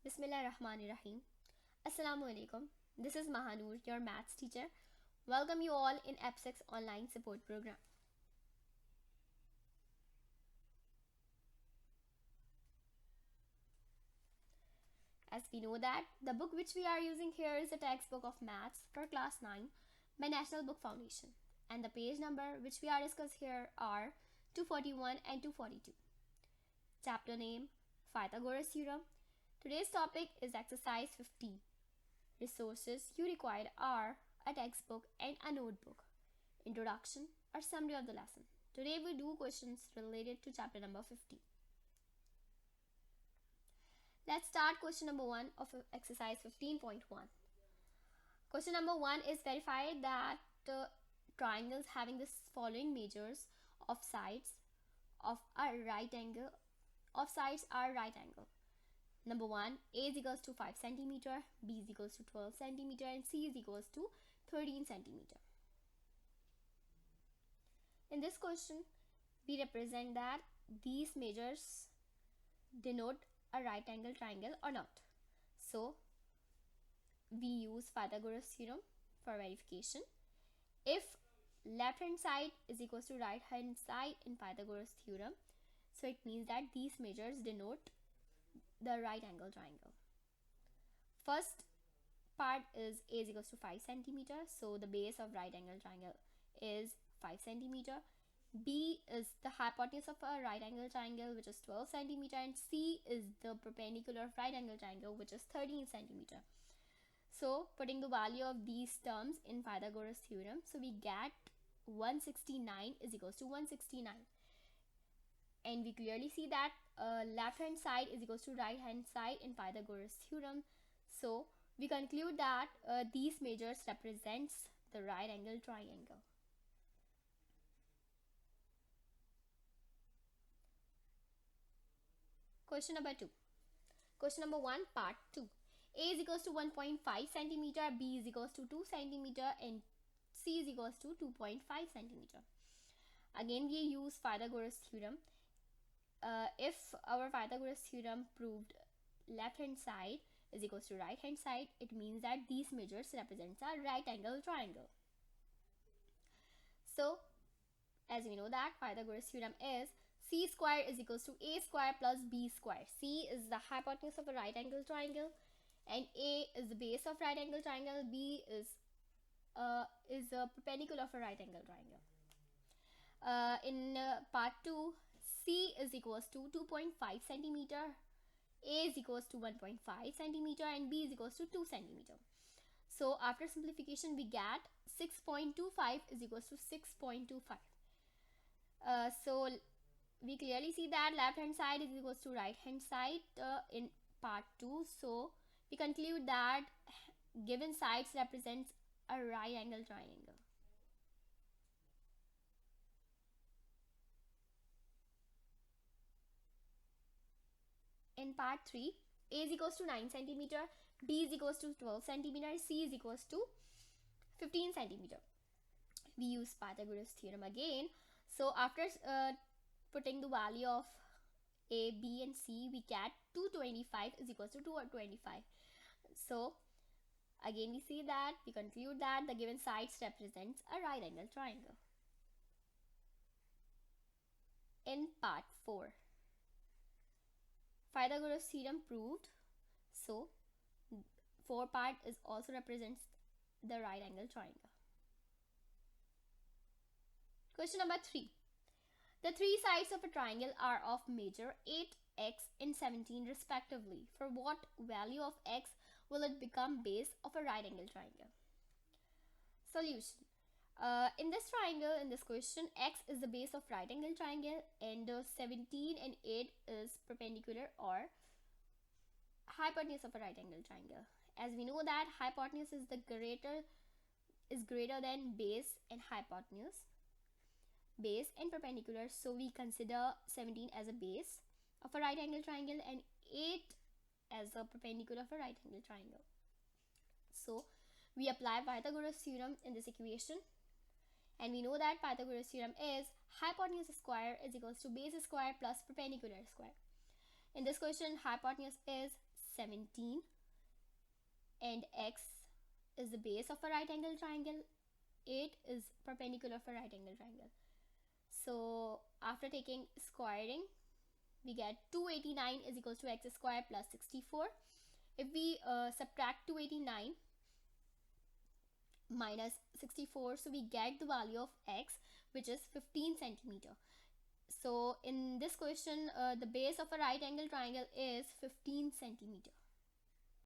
Bismillahirrahmanirrahim. Assalamu alaikum. This is Mahanur, your maths teacher. Welcome you all in AppSix online support program. As we know that the book which we are using here is a textbook of maths for class 9 by National Book Foundation, and the page number which we are discussing here are 241 and 242. Chapter name Pythagoras theorem. Today's topic is exercise 15. Resources you require are a textbook and a notebook. Introduction or summary of the lesson. Today we do questions related to chapter number 15. Let's start question number 1 of exercise 15.1. Question number 1 is verify that triangles having the following measures of sides of a right angle are right angle. Number 1, A is equals to 5 cm, B is equals to 12 cm, and C is equals to 13 cm. In this question, we represent that these measures denote a right angle triangle or not. So, we use Pythagoras theorem for verification. If left hand side is equals to right hand side in Pythagoras theorem, so it means that these measures denote the right angle triangle. First part is A is equals to 5 cm, so the base of right angle triangle is 5 cm. B is the hypotenuse of a right angle triangle, which is 12 cm, and C is the perpendicular of right angle triangle, which is 13 cm. So putting the value of these terms in Pythagoras theorem, so we get 169 is equals to 169. And we clearly see that left hand side is equals to right hand side in Pythagoras theorem. So we conclude that these measures represents the right angle triangle. Question number 2. Question number 1, part 2. A is equals to 1.5 cm, B is equals to 2 cm, and C is equals to 2.5 cm. Again, we use Pythagoras theorem. If our Pythagoras theorem proved left hand side is equals to right hand side, it means that these measures represents a right angle triangle. So as we know that Pythagoras theorem is C square is equals to A square plus B square. C is the hypotenuse of a right angle triangle, and A is the base of right angle triangle. B is a perpendicular of a right angle triangle. In part 2, C is equals to 2.5 cm, A is equals to 1.5 cm, and B is equals to 2 cm. So after simplification, we get 6.25 is equals to 6.25. So we clearly see that left hand side is equals to right hand side in part 2. So we conclude that given sides represents a right angle triangle. In part 3, A is equals to 9 cm, B is equals to 12 cm, C is equals to 15 cm. We use Pythagoras theorem again. So after putting the value of A, B and C, we get 225 is equals to 225. So again we see that we conclude that the given sides represents a right angle triangle. In part 4, Pythagoras theorem proved. So 4 part is also represents the right angle triangle. Question number 3. The three sides of a triangle are of measure 8, x and 17 respectively. For what value of x will it become base of a right angle triangle? Solution. In this triangle, in this question, x is the base of right angle triangle, and 17 and 8 is perpendicular or hypotenuse of a right angle triangle. As we know that hypotenuse is greater than base and hypotenuse, base and perpendicular. So we consider 17 as a base of a right angle triangle and 8 as a perpendicular of a right angle triangle. So we apply Pythagoras theorem in this equation, and we know that Pythagoras theorem is hypotenuse square is equals to base square plus perpendicular square. In this question, hypotenuse is 17 and x is the base of a right angle triangle, 8 is perpendicular of a right angle triangle. So after taking squaring, we get 289 is equals to x square plus 64. If we subtract 289 minus 64, so we get the value of x, which is 15 centimeter. So in this question, the base of a right angle triangle is 15 centimeter.